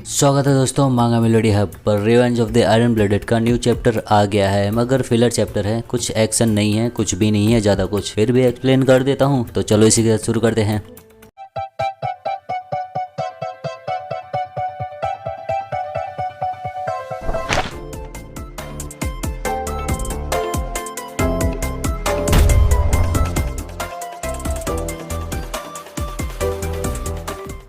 स्वागत है दोस्तों मांगा मेलोडी हब पर। Revenge of the iron blooded का न्यू चैप्टर आ गया है, मगर फिलर चैप्टर है, कुछ एक्शन नहीं है, कुछ भी नहीं है ज़्यादा कुछ। फिर भी एक्सप्लेन कर देता हूँ, तो चलो इसी के साथ शुरू करते हैं।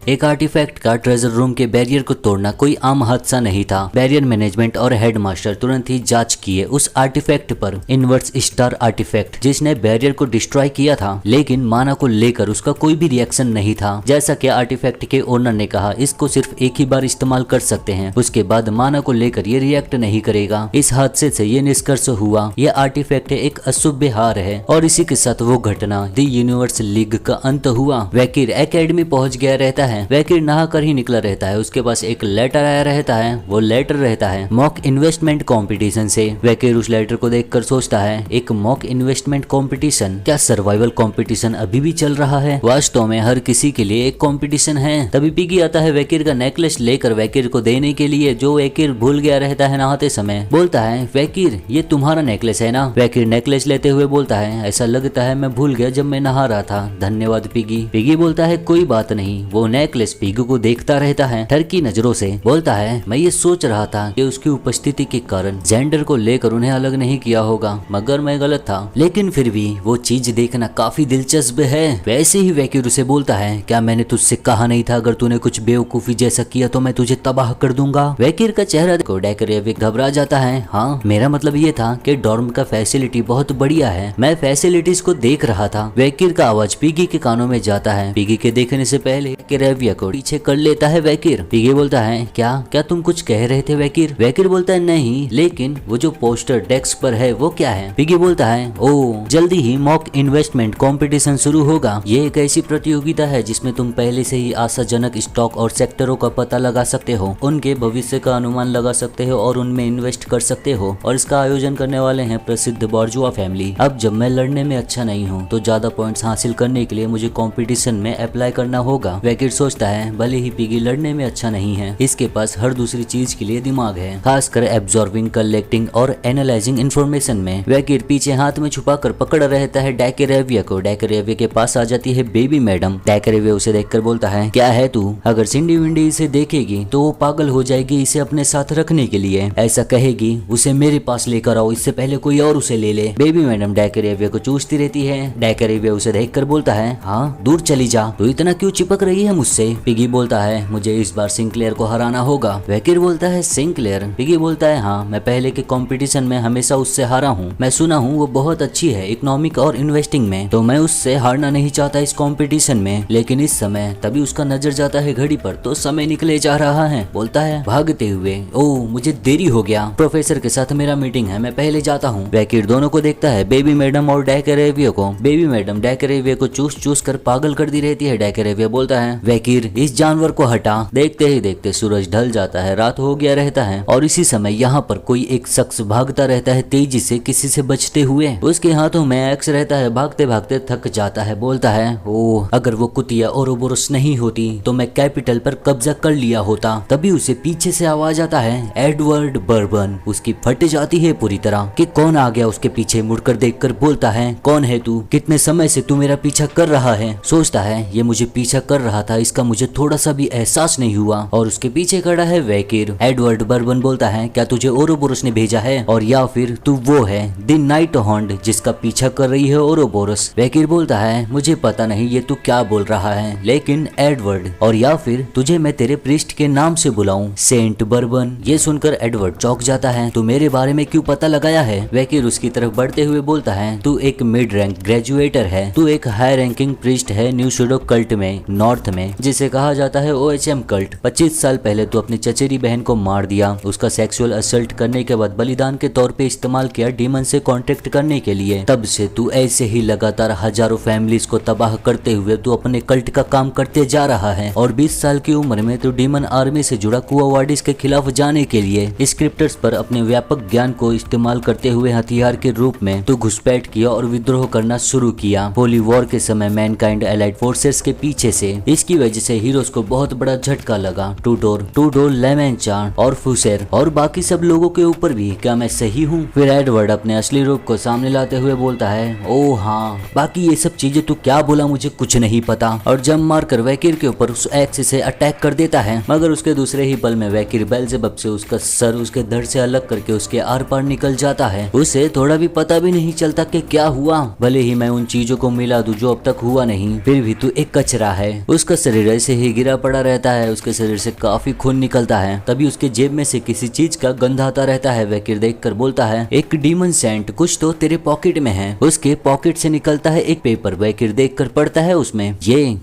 एक आर्टिफैक्ट का ट्रेजर रूम के बैरियर को तोड़ना कोई आम हादसा नहीं था। बैरियर मैनेजमेंट और हेडमास्टर तुरंत ही जांच किए उस आर्टिफैक्ट पर, इनवर्स स्टार आर्टिफैक्ट जिसने बैरियर को डिस्ट्रॉय किया था, लेकिन माना को लेकर उसका कोई भी रिएक्शन नहीं था। जैसा कि आर्टिफैक्ट के ओनर ने कहा, इसको सिर्फ एक ही बार इस्तेमाल कर सकते हैं, उसके बाद माना को लेकर ये रिएक्ट नहीं करेगा। इस हादसे से ये निष्कर्ष हुआ ये आर्टिफैक्ट एक अशुभ हार है, और इसी के साथ वो घटना द यूनिवर्स लीग का अंत हुआ। वैकिर एकेडमी पहुंच गया रहता है। वैकिर नहा कर ही निकला रहता है, उसके पास एक लेटर आया रहता है। वो लेटर रहता है मॉक इन्वेस्टमेंट कंपटीशन से। वैकिर उस लेटर को देखकर सोचता है, एक मॉक इन्वेस्टमेंट कंपटीशन, क्या सर्वाइवल कंपटीशन अभी भी चल रहा है? वास्तव में हर किसी के लिए एक कंपटीशन है। तभी पिगी आता है वैकिर का नेकलेस लेकर वैकिर को देने के लिए, जो वैकिर भूल गया रहता है नहाते समय। बोलता है, वैकिर ये तुम्हारा नेकलेस है ना? वैकिर नेकलेस लेते हुए बोलता है, ऐसा लगता है मैं भूल गया जब मैं नहा रहा था, धन्यवाद पिगी। पिगी बोलता है, कोई बात नहीं। वो नेकलेस पिगी को देखता रहता है डर की नजरों से। बोलता है, मैं ये सोच रहा था कि उसकी उपस्थिति के कारण जेंडर को लेकर उन्हें अलग नहीं किया होगा, मगर मैं गलत था। लेकिन फिर भी वो चीज देखना काफी दिलचस्प है। वैसे ही वैकिर उसे बोलता है, क्या मैंने तुझसे कहा नहीं था अगर तूने कुछ बेवकूफी जैसा किया तो मैं तुझे तबाह कर दूंगा? वैकिर का चेहरा देखो डेकरेविक घबरा जाता है। हाँ, मेरा मतलब ये था कि डॉर्म का फैसिलिटी बहुत बढ़िया है, मैं फैसिलिटीज को देख रहा था। वैकिर का आवाज पिगी के कानों में जाता है। पिगी के देखने से पहले डेकरेविक को पीछे कर लेता है वैकिर। पिगी बोलता है, क्या तुम कुछ कह रहे थे वैकिर? वैकिर बोलता है, नहीं, लेकिन वो जो पोस्टर डेस्क पर है वो क्या है? पिगी बोलता है, ओ, जल्दी ही मॉक इन्वेस्टमेंट कंपटीशन शुरू होगा। ये एक ऐसी प्रतियोगिता है जिसमें तुम पहले से ही आशाजनक स्टॉक और सेक्टरों का पता लगा सकते हो, उनके भविष्य का अनुमान लगा सकते हो और उनमें इन्वेस्ट कर सकते हो। और इसका आयोजन करने वाले हैं प्रसिद्ध बॉर्जुआ फैमिली। अब जब मैं लड़ने में अच्छा नहीं हूँ तो ज्यादा पॉइंट्स हासिल करने के लिए मुझे कंपटीशन में अप्लाई करना होगा। वैकिर सोचता है, भले ही पिगी लड़ने में अच्छा नहीं है, इसके पास हर दूसरी चीज के लिए दिमाग है, खासकर एब्जॉर्बिंग, कलेक्टिंग और एनालाइजिंग इंफॉर्मेशन में। वैकिर पीछे हाथ में छुपाकर पकड़ रहता है डेकरेविया को। डेकरेविया के पास आ जाती है बेबी मैडम। डेकरेविया उसे देखकर बोलता है, क्या है तू? अगर सिंडी विंडी इसे देखेगी तो वो पागल हो जाएगी इसे अपने साथ रखने के लिए। ऐसा कहेगी, उसे मेरे पास लेकर आओ, इससे पहले कोई और उसे ले ले। बेबी मैडम डेकरेविया को चूसती रहती है। डेकरेविया उसे देखकर बोलता है, हाँ, दूर चली जा, तू इतना क्यों चिपक रही है मुझसे? पिगी बोलता है, मुझे इस बार सिंक्लेयर को हराना होगा। वैकिर बोलता है, सिंक्लेयर? पिगी बोलता है, हाँ, मैं पहले के कंपटीशन में हमेशा उससे हारा हूँ। मैं सुना हूँ वो बहुत अच्छी है इकोनॉमिक और इन्वेस्टिंग में, तो मैं उससे हारना नहीं चाहता इस कंपटीशन में। लेकिन इस समय तभी उसका नजर जाता है घड़ी पर, तो समय निकले जा रहा है। बोलता है भागते हुए, ओ, मुझे देरी हो गया, प्रोफेसर के साथ मेरा मीटिंग है, मैं पहले जाता हूँ। वैकिर दोनों को देखता है, बेबी मैडम और डेकरेविया को। बेबी मैडम डेकरेविया को चूस चूस कर पागल कर दी रहती है। डेकरेविया बोलता है, वैकिर इस जानवर को हटा। देखते ही देखते सूरज ढल जाता है, रात हो गया रहता है। और इसी समय यहाँ पर कोई एक शख्स भागता रहता है तेजी से, किसी से बचते हुए। उसके हाथों में एक्स रहता है, भागते भागते थक जाता है। बोलता है, ओह, अगर वो कुतिया ओरोबोरस नहीं होती तो मैं कैपिटल पर कब्जा कर लिया होता। तभी उसे पीछे से आवाज आता है, एडवर्ड बर्बन। उसकी फट जाती है पूरी तरह कि कौन आ गया उसके पीछे। मुड़कर देखकर बोलता है, कौन है तू? कितने समय से तू मेरा पीछा कर रहा है? सोचता है, ये मुझे पीछा कर रहा था, इसका मुझे थोड़ा सा भी एहसास नहीं हुआ। और उसके पीछे खड़ा है वैकिर। एडवर्ड बर्बन बोलता है, क्या तुझे ओरोबोरस ने भेजा है, और या फिर तू वो है द नाइट हॉन्ड जिसका पीछा कर रही है ओरोबोरस? वैकिर बोलता है, मुझे पता नहीं ये तू क्या बोल रहा है, लेकिन एडवर्ड, और या फिर तुझे मैं तेरे प्रीस्ट के नाम से बुलाऊं, सेंट बर्बन। ये सुनकर एडवर्ड चौंक जाता है, तू मेरे बारे में क्यों पता लगाया है? वैकिर उसकी तरफ बढ़ते हुए बोलता है, तू एक मिड रैंक ग्रेजुएटर है, तू एक हाई रैंकिंग प्रीस्ट है न्यू शूडो कल्ट में, नॉर्थ में, जिसे कहा जाता है OHM कल्ट। 25 साल पहले तू अपनी चचेरी बहन को मार दिया, उसका सेक्सुअल असल्ट करने के बाद बलिदान के तौर पे इस्तेमाल किया डीमन से कांटेक्ट करने के लिए। तब से तू ऐसे ही लगातार हजारों फैमिलीज को तबाह करते हुए तू अपने कल्ट का काम करते जा रहा है। और 20 साल की उम्र में तू डीमन आर्मी से जुड़ा कुआवार्डिस के खिलाफ जाने के लिए स्क्रिप्टर्स पर अपने व्यापक ज्ञान को इस्तेमाल करते हुए हथियार के रूप में तू घुसपैठ किया और विद्रोह करना शुरू किया। होली वॉर के समय मैनकाइंड एलाइड फोर्सेस के पीछे से। इसकी वजह से हीरोज को बहुत बड़ा झटका लगा। टूडोर, लेमनचान और फुसेर और बाकी सब लोगों के ऊपर भी। क्या मैं सही हूँ? फिर एडवर्ड अपने असली रूप को सामने लाते हुए बोलता है, ओ हाँ, बाकी ये सब चीजें तू क्या बोला मुझे कुछ नहीं पता। और जंप मारकर वैकिर के ऊपर उस एक्स से अटैक कर देता है, मगर उसके दूसरे ही पल में वैकिर बेल्जेबब से उसका सर उसके धड़ से अलग करके उसके आर पार निकल जाता है। उसे थोड़ा भी पता भी नहीं चलता कि क्या हुआ। भले ही मैं उन चीजों को मिला दूं जो अब तक हुआ नहीं, फिर भी तू एक कचरा है। उसका शरीर ऐसे ही गिरा पड़ा रहता है, उसके शरीर से काफी खून निकलता है। तभी उसके जेब में से किसी चीज का गंध आता रहता है। वैकिर देखकर बोलता है, एक डीमन सेंट, कुछ तो तेरे पॉकेट में है। उसके पॉकेट से निकलता है एक पेपर। वैकिर देखकर पढ़ता है उसमें,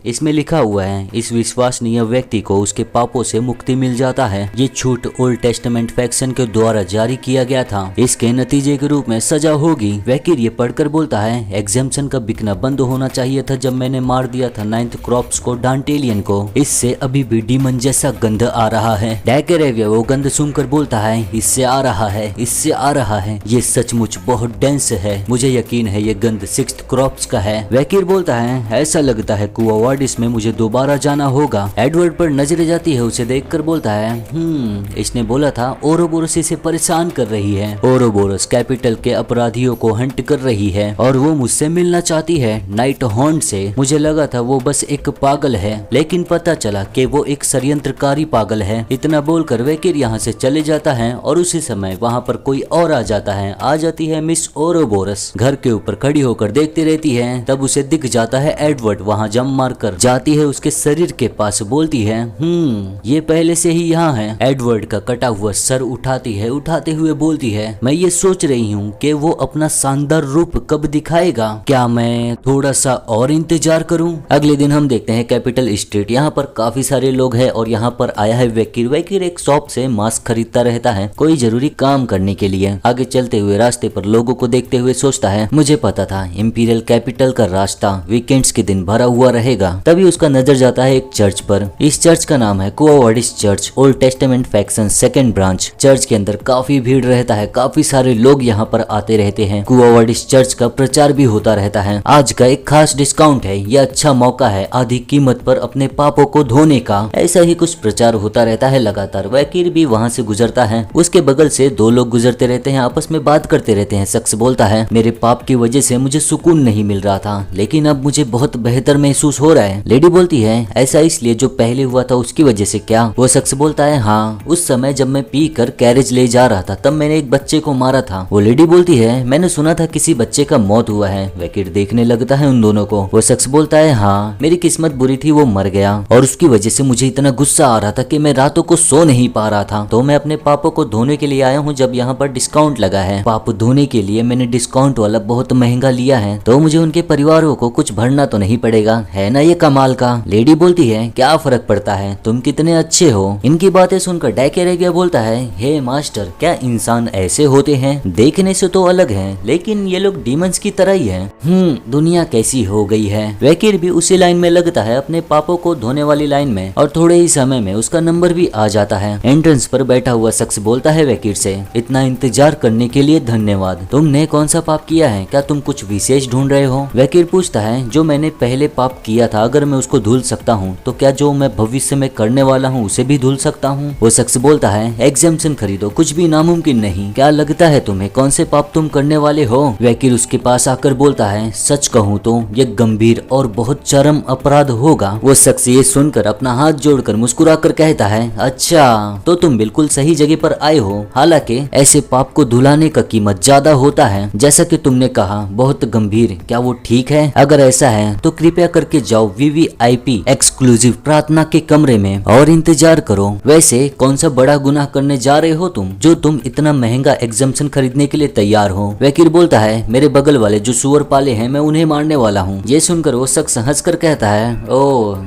इसमें लिखा हुआ है, इस विश्वसनीय व्यक्ति को उसके पापों से मुक्ति मिल जाता है। ये छूट ओल्ड टेस्टामेंट फैक्शन के द्वारा जारी किया गया था, इसके नतीजे के रूप में सजा होगी। वैकिर ये पढ़कर बोलता है, एग्जाम्पशन का बिकना बंद होना चाहिए था जब मैंने मार दिया था 9th क्रॉप्स को, डांटेलियन को। इससे अभी भी डीमन जैसा गंध आ रहा है। डैकेरेविया वो गंध सुनकर बोलता है, इससे आ रहा है, इससे आ रहा है। ये सचमुच बहुत डेंस है, मुझे यकीन है ये गंध 6th क्रॉप्स का है। वैकिर बोलता है, ऐसा लगता है कुआ वार्डिस में मुझे दोबारा जाना होगा। एडवर्ड पर नजर जाती है, उसे देखकर बोलता है, इसने बोला था ओरोबोरस इसे परेशान कर रही है। ओरोबोरस कैपिटल के अपराधियों को हंट कर रही है और वो मुझसे मिलना चाहती है नाइट हॉर्न से। मुझे लगा था वो बस एक पागल है, लेकिन पता चला कि वो एक षड्यंत्रकारी पागल है। इतना बोलकर वैकिर यहाँ से चले जाता है और उसी समय वहाँ पर कोई और आ जाता है। आ जाती है मिस ओरोबोरस, घर के ऊपर खड़ी होकर देखती रहती है। तब उसे दिख जाता है एडवर्ड, वहाँ जंप मारकर जाती है उसके शरीर के पास, बोलती है, ये पहले से ही यहाँ है। एडवर्ड का कटा हुआ सर उठाती है, उठाते हुए बोलती है, मैं ये सोच रही हूँ कि वो अपना शानदार रूप कब दिखाएगा। क्या मैं थोड़ा सा और इंतजार करूँ? अगले दिन हम देखते हैं कैपिटल स्ट्रीट। यहाँ पर काफी सारे लोग हैं और यहाँ पर आया है वैकिर। वैकिर एक शॉप से मास्क खरीदता रहता है कोई जरूरी काम करने के लिए। आगे चलते हुए रास्ते पर लोगों को देखते हुए सोचता है, मुझे पता था इंपीरियल कैपिटल का रास्ता वीकेंड्स के दिन भरा हुआ रहेगा। तभी उसका नजर जाता है एक चर्च पर। इस चर्च का नाम है कुआ वार्डिस church, old testament faction 2nd branch. Church के अंदर काफी भीड़ रहता है, काफी सारे लोग यहाँ पर आते रहते हैं। कुआ वार्डिस चर्च का प्रचार भी होता रहता है। आज का एक खास डिस्काउंट है, यह अच्छा मौका है आधी कीमत पर अपने पापों को धोने का। ऐसा ही कुछ प्रचार होता रहता है लगातार। वैकिर भी वहाँ से गुजरता है। उसके बगल से 2 लोग गुजरते रहते हैं, आपस में बात करते रहते हैं। शख्स बोलता है, मेरे पाप की वजह से मुझे सुकून नहीं मिल रहा था, लेकिन अब मुझे बहुत बेहतर महसूस हो रहा है। लेडी बोलती है, ऐसा इसलिए जो पहले हुआ था उसकी वजह से क्या? वो शख्स बोलता है, हाँ, उस समय जब मैं पी कर कैरेज ले जा रहा था तब मैंने एक बच्चे को मारा था। वो लेडी बोलती है, मैंने सुना था किसी बच्चे का मौत हुआ है। वैकिर देखने लगता है उन दोनों को। वो शख्स बोलता है, हाँ, मेरी किस्मत बुरी थी, वो मर गया और उसकी वजह से मुझे इतना गुस्सा आ रहा था कि मैं रातों को सो नहीं पा रहा था। तो मैं अपने पापों को धोने के लिए आया हूँ जब यहाँ पर डिस्काउंट लगा है। पाप धोने के लिए मैंने डिस्काउंट वाला बहुत महंगा लिया है, तो मुझे उनके परिवारों को कुछ भरना तो नहीं पड़ेगा, है ना ये कमाल का। लेडी बोलती है, क्या फर्क पड़ता है, तुम कितने अच्छे हो। इनकी बातें सुनकर डैकेरेविया बोलता है, हे मास्टर, क्या इंसान ऐसे होते हैं? देखने से तो अलग हैं, लेकिन ये लोग डीमंस की तरह ही हैं। दुनिया कैसी हो गई है। वैकिर भी उसी लाइन में लगता है, अपने पापों को धोने वाली लाइन में, और थोड़े ही समय में उसका नंबर भी आ जाता है। एंट्रेंस पर बैठा हुआ शख्स बोलता है वैकिर से, इतना इंतजार करने के लिए धन्यवाद। तुमने कौन सा पाप किया है? क्या तुम कुछ विशेष ढूंढ रहे हो? वैकिर पूछता है, जो मैंने पहले पाप किया था अगर मैं उसको धुल सकता हूँ तो क्या जो मैं भविष्य में करने वाला हूँ उसे भी धुल सकता हूँ? वो शख्स बोलता है, एग्जाम्पशन खरीदो, कुछ भी नामुमकिन नहीं। क्या लगता है तुम्हें कौन से पाप तुम करने वाले हो? वैकिर उसके पास आकर बोलता है, सच कहूँ तो ये गंभीर और बहुत चरम अपराध होगा। वो शख्स ये सुनकर अपना हाथ जोड़कर मुस्कुरा कर कहता है, अच्छा, तो तुम बिल्कुल सही जगह पर आए हो। हालांकि ऐसे पाप को धुलाने का कीमत ज्यादा होता है, जैसा कि तुमने कहा, बहुत गंभीर। क्या वो ठीक है? अगर ऐसा है तो कृपया करके जाओ VVIP एक्सक्लूसिव प्रार्थना के कमरे में और इंतजार करो। वैसे कौन सा बड़ा गुनाह करने जा रहे हो तुम, जो तुम इतना महंगा एग्जाम्पशन खरीदने के लिए तैयार हो? वकील बोलता है, मेरे बगल वाले जो सुअर पाले हैं मैं उन्हें मारने वाला हूँ। ये सुनकर वो शख्स हंसकर कहता है, ओह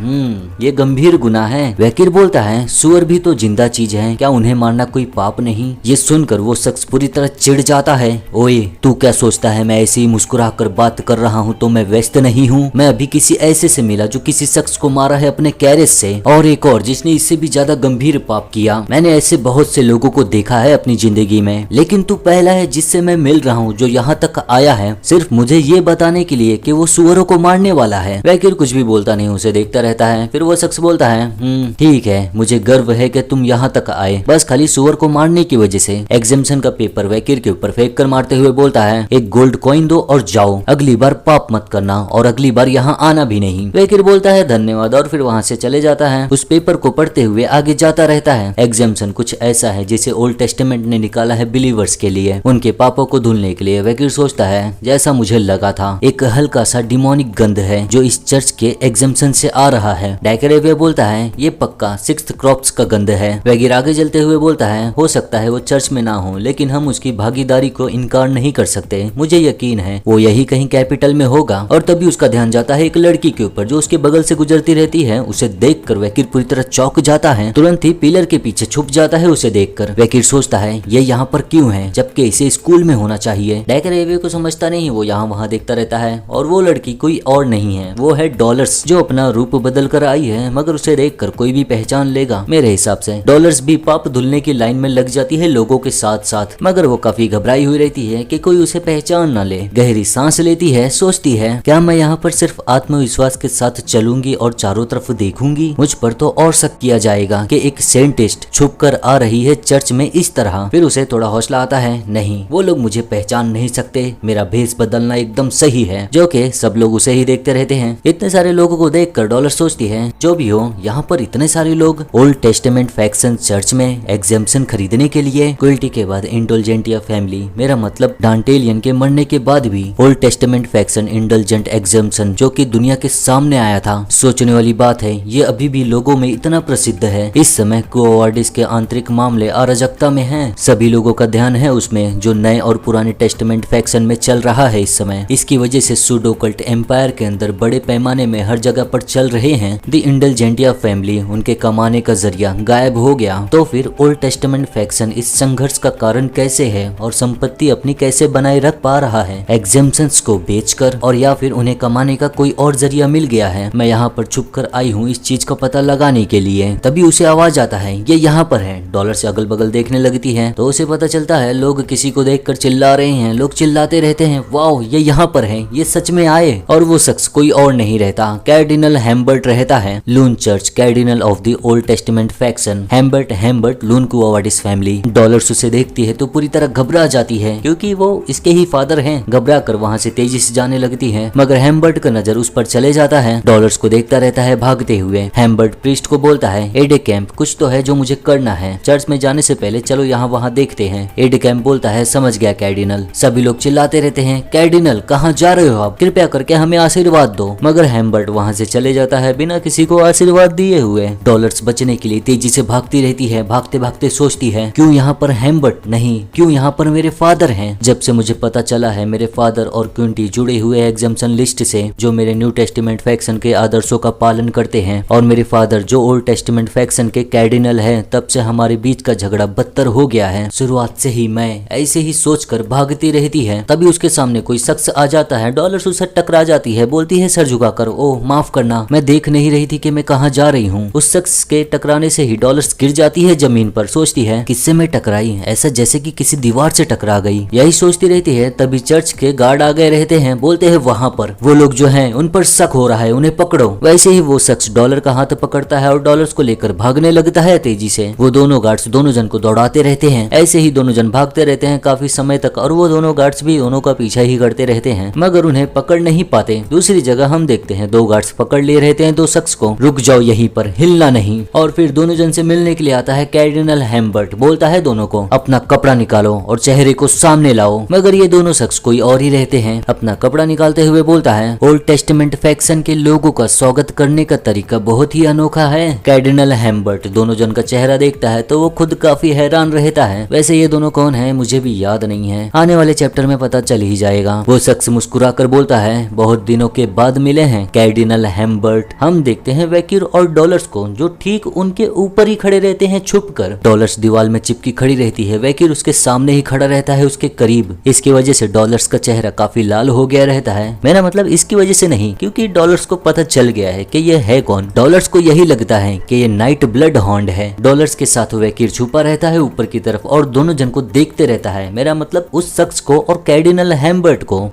ये गंभीर गुनाह है। वकील बोलता है, सुअर भी तो जिंदा चीज है, क्या उन्हें मारना कोई पाप नहीं? ये सुनकर वो शख्स पूरी तरह चिढ़ जाता है। ओए, तू क्या सोचता है मैं ऐसे ही मुस्कुरा कर बात कर रहा हूँ तो मैं व्यस्त नहीं हूँ? मैं अभी किसी ऐसे से मिला जो किसी शख्स को मारा है अपने कैरेज से, और एक और जिसने इससे भी ज्यादा गंभीर पाप किया। मैंने ऐसे बहुत से लोगों को देखा है अपनी जिंदगी में, लेकिन तू पहला है जिससे मैं मिल रहा हूँ जो यहाँ तक आया है सिर्फ मुझे ये बताने के लिए कि वो सुअरों को मारने वाला है। वकील कुछ भी बोलता नहीं, उसे देखता रहता है। फिर वो शख्स बोलता है ठीक है, मुझे गर्व है कि तुम यहाँ तक आए, बस खाली सुअर को मारने की वजह से। एग्जामिशन का पेपर वकील के ऊपर फेंक कर मारते हुए बोलता है एक गोल्ड कॉइन दो और जाओ, अगली बार पाप मत करना और अगली बार यहाँ आना भी नहीं। वकील बोलता है धन्यवाद और फिर वहाँ से चले जाता है। उस पेपर को पढ़ते हुए आगे जाता रहता है। एग्जामिशन कुछ ऐसा है जिसे ओल्ड टेस्टामेंट ने निकाला है बिलीवर्स के लिए, उनके पापों को धुलने के लिए। वकील सोचता है जैसा मुझे लगा था, एक हल्का सा डिमोनिक गंध है जो इस चर्च के एग्जामिशन से आ रहा है। डायकरेविया बोलता है ये पक्का सिक्स्थ क्रॉप्स का गंध है। वकील आगे चलते हुए बोलता है हो सकता है वो चर्च में ना हो, लेकिन हम उसकी भागीदारी को इनकार नहीं कर सकते। मुझे यकीन है वो यही कहीं कैपिटल में होगा। और तभी उसका ध्यान जाता है एक लड़की के ऊपर जो उसके बगल से गुजरती रहती है। उसे देखकर वकील पूरी तरह चौंक जाता है, तुरंत ही पिलर के पीछे छुप जाता है उसे देखकर। वकील सोचता है ये यहाँ पर क्यों है जबकि इसे स्कूल में होना चाहिए। डायकरेविया को समझता नहीं, वो यहाँ वहाँ देखता रहता है और वो लड़की कोई और नहीं है, वो है डॉलर्स जो अपना रूप बदल कर आई है, मगर उसे देखकर कोई भी पहचान लेगा। मेरे हिसाब से डॉलर्स भी पाप धुलने की लाइन में लग जाती है लोगों के साथ साथ, मगर वो काफी घबराई हुई रहती है कि कोई उसे पहचान न ले। गहरी सांस लेती है, सोचती है क्या मैं यहाँ पर सिर्फ आत्मविश्वास के साथ चलूंगी और चारों तरफ देखूंगी, मुझ पर तो और शक किया जाएगा कि एक साइंटिस्ट छुप कर आ रही है चर्च में इस तरह। फिर उसे थोड़ा हौसला आता है, नहीं वो लोग मुझे पहचान नहीं सकते, मेरा भेष बदलना एकदम सही है, जो कि सब लोग उसे ही देखते रहते हैं। इतने सारे लोगों को देखकर डॉलर सोचती है जो भी हो यहाँ पर इतने सारे लोग ओल्ड टेस्टामेंट फैक्शन चर्च में एग्जामिशन खरीदने के लिए। क्विल्टी के बाद इंडल्जेंटिया फैमिली, मेरा मतलब डांटेलियन के मरने के बाद भी Old testament faction indulgent examination जो कि दुनिया के सामने आया था। सोचने वाली बात है ये अभी भी लोगों में इतना प्रसिद्ध है। इस समय कोवार्डिस के आंतरिक मामले अराजकता में हैं। सभी लोगों का ध्यान है उसमें जो नए और पुराने टेस्टामेंट फैक्शन में चल रहा है इस समय। इसकी वजह से सूडो कल्ट एम्पायर के अंदर बड़े पैमाने में हर जगह पर चल रहे हैं। द इंडल्जेंटिया फैमिली उनके कमाने का जरिया गायब हो गया, तो फिर ओल्ड टेस्टामेंट फैक्शन इस संघर्ष का कारण कैसे है और संपत्ति अपनी कैसे बनाए रख पा रहा है, एग्जामिशंस को बेचकर, और या फिर उन्हें कमाने का कोई और जरिया मिल गया है। मैं यहाँ पर छुप कर आई हूँ इस चीज का पता लगाने के लिए। तभी उसे आवाज आता है ये यहाँ पर है। डॉलर से अगल बगल देखने लगती है तो उसे पता चलता है लोग किसी को देखकर चिल्ला रहे हैं। लोग चिल्लाते रहते हैं वाओ ये यहाँ पर है, ये सच में आए। और वो शख्स कोई और नहीं रहता, कैर्डिनल हेम्बर्ट रहता है। Loon church cardinal of the old testament faction, Hembert Loon कुवार्डिस फैमिली। डॉलर्स उसे देखती है तो पूरी तरह घबरा जाती है क्योंकि वो इसके ही फादर हैं। घबरा कर वहाँ से तेजी से जाने लगती है, मगर हेम्बर्ट का नजर उस पर चले जाता है। डॉलर्स को देखता रहता है भागते हुए। हेम्बर्ट प्रीस्ट को बोलता है एडे कैंप कुछ तो है जो मुझे करना है, चर्च में जाने से पहले चलो यहाँ वहाँ देखते हैं। एडे कैंप बोलता है समझ गया कैर्डिनल। सभी लोग चिल्लाते रहते हैं कैर्डिनल कहाँ जा रहे हो आप, कृपया करके हमें आशीर्वाद दो। मगर हेम्बर्ट वहाँ से चले जाता है बिना किसी को आशीर्वाद दिए हुए। डॉलर्स बचने के लिए तेजी से भागती रहती है। भागते भागते सोचती है क्यों यहाँ पर हेम्बर्ट नहीं, क्यों यहाँ पर मेरे फादर हैं। जब से मुझे पता चला है मेरे फादर और क्विंटी जुड़े हुए एग्जामिशन लिस्ट से जो मेरे न्यू टेस्टामेंट फैक्शन के आदर्शों का पालन करते हैं, और मेरे फादर जो ओल्ड टेस्टामेंट फैक्शन के कैर्डिनल है, तब से हमारे बीच का झगड़ा बदतर हो गया है। शुरुआत से ही मैं ऐसे ही सोचकर भागती रहती है। तभी उसके सामने कोई शख्स आ जाता है। डॉलर्स उससे टकरा जाती है, बोलती है सर झुकाकर ओह माफ करना, मैं देख नहीं रही थी कि मैं कहाँ जा रही हूँ। उस शख्स के टकराने से ही डॉलर्स गिर जाती है जमीन पर। सोचती है किससे मैं टकराई, ऐसा जैसे कि किसी दीवार से टकरा गई। यही सोचती रहती है तभी चर्च के गार्ड आ गए रहते हैं। बोलते हैं वहाँ पर वो लोग जो हैं उन पर शक हो रहा है, उन्हें पकड़ो। वैसे ही वो शख्स डॉलर का हाथ पकड़ता है और डॉलर्स को लेकर भागने लगता है तेजी से। वो दोनों गार्ड्स दोनों जन को दौड़ाते रहते हैं। ऐसे ही दोनों जन भागते रहते हैं काफी समय तक, और वो दोनों गार्ड्स भी दोनों का पीछा ही करते रहते हैं, मगर उन्हें पकड़ नहीं पाते। दूसरी जगह हम देखते हैं दो गार्ड्स पकड़ लिए रहते हैं दो शख्स को, रुक जाओ यहीं पर, हिलना नहीं। और फिर दोनों जन से मिलने के लिए आता है कैर्डिनल हेम्बर्ट। बोलता है दोनों को अपना कपड़ा निकालो और चेहरे को सामने लाओ, मगर ये दोनों शख्स कोई और ही रहते हैं। अपना कपड़ा निकालते हुए बोलता है ओल्ड टेस्टामेंट फैक्शन के लोगों का स्वागत करने का तरीका बहुत ही अनोखा है। कैर्डिनल हेम्बर्ट दोनों जन का चेहरा देखता है तो वो खुद काफी हैरान रहता है। वैसे ये दोनों कौन है मुझे भी याद नहीं है, आने वाले चैप्टर में पता चल ही जाएगा। वो शख्स मुस्कुरा कर बोलता है बहुत दिनों के बाद मिले हैं कैर्डिनल हेम्बर्ट। हम देखते हैं वैक्यूर और डॉलर्स को जो ठीक उनके ऊपर ही खड़े रहते हैं छुप कर। डॉलर्स दीवार में चिपकी खड़ी रहती है, वैक्यूर उसके सामने ही खड़ा रहता है उसके करीब। इसकी वजह से डॉलर्स का चेहरा काफी लाल हो गया रहता है। मेरा मतलब इसकी वजह से नहीं, क्योंकि डॉलर्स को पता चल गया है कि ये है कौन। डॉलर्स को यही लगता है कि ये नाइट ब्लड हॉन्ड है। डॉलर्स के साथ वैक्यूर छुपा रहता है ऊपर की तरफ और दोनों जन को देखते रहता है, मेरा मतलब उस शख्स को और कैर्डिनल हेम्बर्ट को।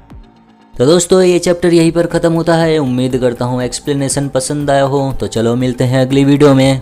तो दोस्तों ये चैप्टर यहीं पर खत्म होता है। उम्मीद करता हूँ एक्सप्लेनेशन पसंद आया हो। तो चलो मिलते हैं अगली वीडियो में।